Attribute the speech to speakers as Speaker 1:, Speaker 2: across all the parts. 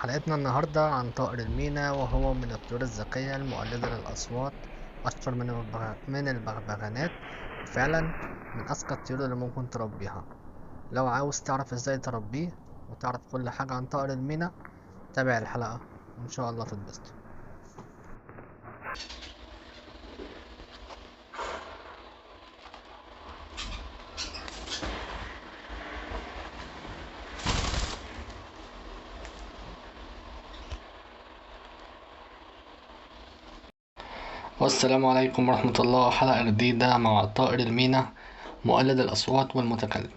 Speaker 1: حلقتنا النهاردة عن طائر المينا، وهو من الطيور الذكية المقلدة للأصوات، أشطر من البغبغانات، وفعلا من أذكى الطيور اللي ممكن تربيها. لو عاوز تعرف ازاي تربيه وتعرف كل حاجة عن طائر المينا، تابع الحلقة وإن شاء الله تتبسط. والسلام عليكم ورحمة الله. حلقة جديدة مع طائر المينا مقلد الأصوات والمتكلم.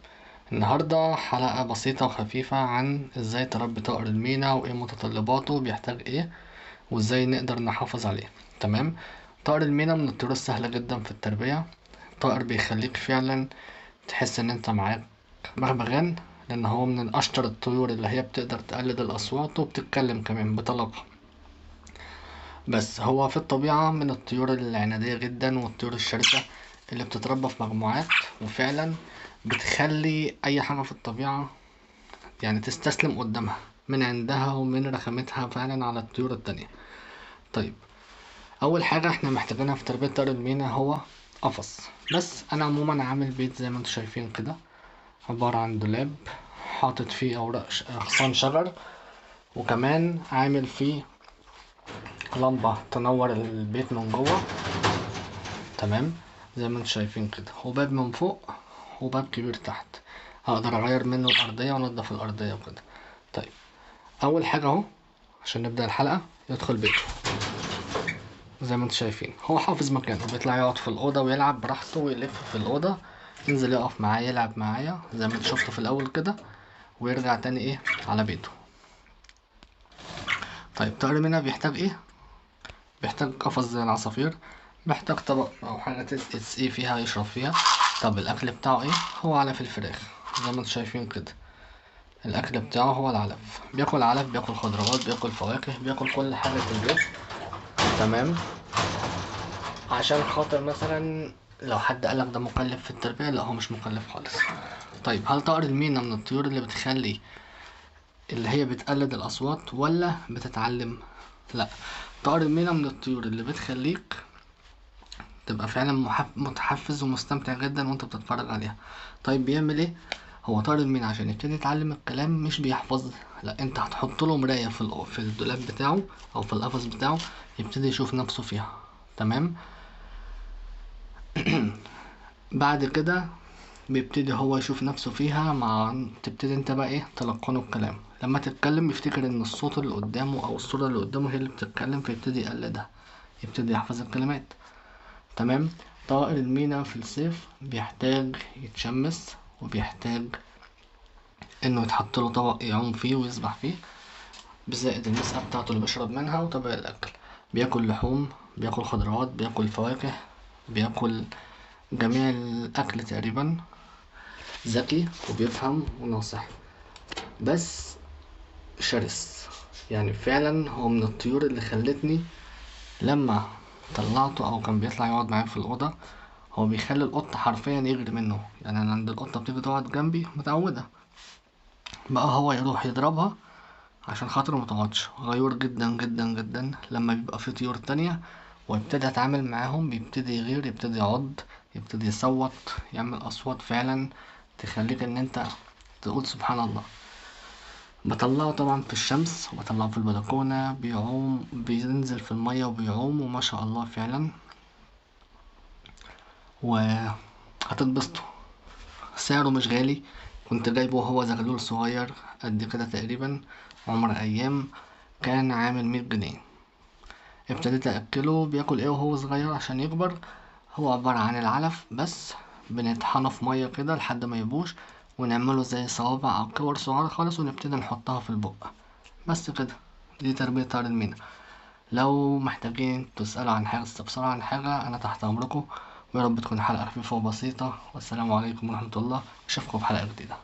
Speaker 1: النهاردة حلقة بسيطة وخفيفة عن ازاي تربي طائر المينا وايه متطلباته، بيحتاج ايه، وازاي نقدر نحافظ عليه. تمام. طائر المينا من الطيور السهلة جدا في التربية. طائر بيخليك فعلا تحس ان انت معاك بغبغان، لان هو من اشطر الطيور اللي هي بتقدر تقلد الاصوات وبتتكلم كمان بطلاقة. بس هو في الطبيعة من الطيور العنادية جدا والطيور الشرسة اللي بتتربى في مجموعات، وفعلا بتخلي اي حاجة في الطبيعة يعني تستسلم قدامها من عندها ومن رخامتها فعلا على الطيور التانية. طيب، اول حاجة احنا محتاجينها في تربية طائر المينا هو قفص. بس انا عموما عامل بيت زي ما انتم شايفين كده، عبارة عن دولاب حاطط فيه اوراق اغصان شجر، وكمان عامل فيه لمبة تنور البيت من جوه. تمام، زي ما انتم شايفين كده، وباب من فوق وباب كبير تحت، هقدر اغير منه الارضية وانضف الارضية وكده. طيب، اول حاجة اهو عشان نبدأ الحلقة يدخل بيته. زي ما انتم شايفين هو حافظ مكانه، بيطلع يقعد في الأوضة ويلعب براحته ويلف في الأوضة، ينزل يقف معايا يلعب معايا زي ما انتم شفتوا في الأول كده، ويرجع تاني ايه على بيته. طيب، طائر المينا بيحتاج ايه؟ بيحتاج قفص زي العصافير، بيحتاج طبق أو حاجة تسقيه فيها يشرب فيها. طب الأكل بتاعه ايه؟ هو علف الفراخ زي ما انتم شايفين كده. الأكل بتاعه هو العلف، بياكل علف، بياكل خضروات، بياكل فواكه، بياكل كل حاجة في البيت. تمام. عشان خاطر مثلا لو حد قالك ده مكلف في التربية، لا هو مش مكلف خالص. طيب، هل طائر المينا من الطيور اللي بتخلي اللي هي بتقلد الأصوات ولا بتتعلم؟ لا، طائر المينا من الطيور اللي بتخليك تبقى فعلا متحفز ومستمتع جدا وانت بتتفرج عليها. طيب، بيعمل ايه؟ هو طائر المينا عشان يبتدي يتعلم الكلام مش بيحفظ، لا، انت هتحط له مراية في الدولاب بتاعه او في القفص بتاعه، يبتدي يشوف نفسه فيها. تمام. بعد كده بيبتدي هو يشوف نفسه فيها، تبتدي انت بقى ايه تلقنه الكلام. لما تتكلم يفتكر ان الصوت اللي قدامه او الصورة اللي قدامه هي اللي بتتكلم، فيبتدي يقلدها، يبتدي يحفظ الكلمات. تمام. طائر المينا في الصيف بيحتاج يتشمس، وبيحتاج انه يتحط له طبق يعوم فيه ويسبح فيه، بزائد المسقى بتاعته اللي بيشرب منها وطبق الاكل. بياكل لحوم، بياكل خضروات، بياكل فواكه، بياكل جميع الاكل تقريبا. ذكي وبيفهم وناصح، بس شرس. يعني فعلا هو من الطيور اللي خلتني لما طلعته او كان بيطلع يقعد معايا في الاوضه، هو بيخلي القط حرفيا يجري منه. يعني انا عند القطه بتيجي تقعد جنبي متعوده، بقى هو يروح يضربها عشان خاطر ما تقعدش. غيور جدا جدا جدا. لما بيبقى في طيور تانية ويبتدي اتعامل معاهم، بيبتدي يغير، يبتدي يعض، يبتدي يصوت، يعمل اصوات فعلا تخليك ان انت تقول سبحان الله. بطلعه طبعا في الشمس، وبطلعه في البلكونة بيعوم، بينزل في المية وبيعوم، وما شاء الله فعلا، وهتتبسطوا. سعره مش غالي، كنت جايبه وهو زغلول صغير قد كده تقريبا، عمر ايام، كان عامل 100 جنيه. ابتديت اكله، بياكل ايه وهو صغير عشان يكبر؟ هو عبارة عن العلف بس، بنطحنه في مية كده لحد ما يبوش، ونعمله زي صوابع او كور صغيرة خالص، ونبتدي نحطها في البق. بس كده، دي تربية طائر المينا. لو محتاجين تسألوا عن حاجة، استفسروا عن حاجة، أنا تحت أمركم. ويا رب تكون حلقة خفيفة وبسيطة، والسلام عليكم ورحمة الله، أشوفكم في حلقة جديدة.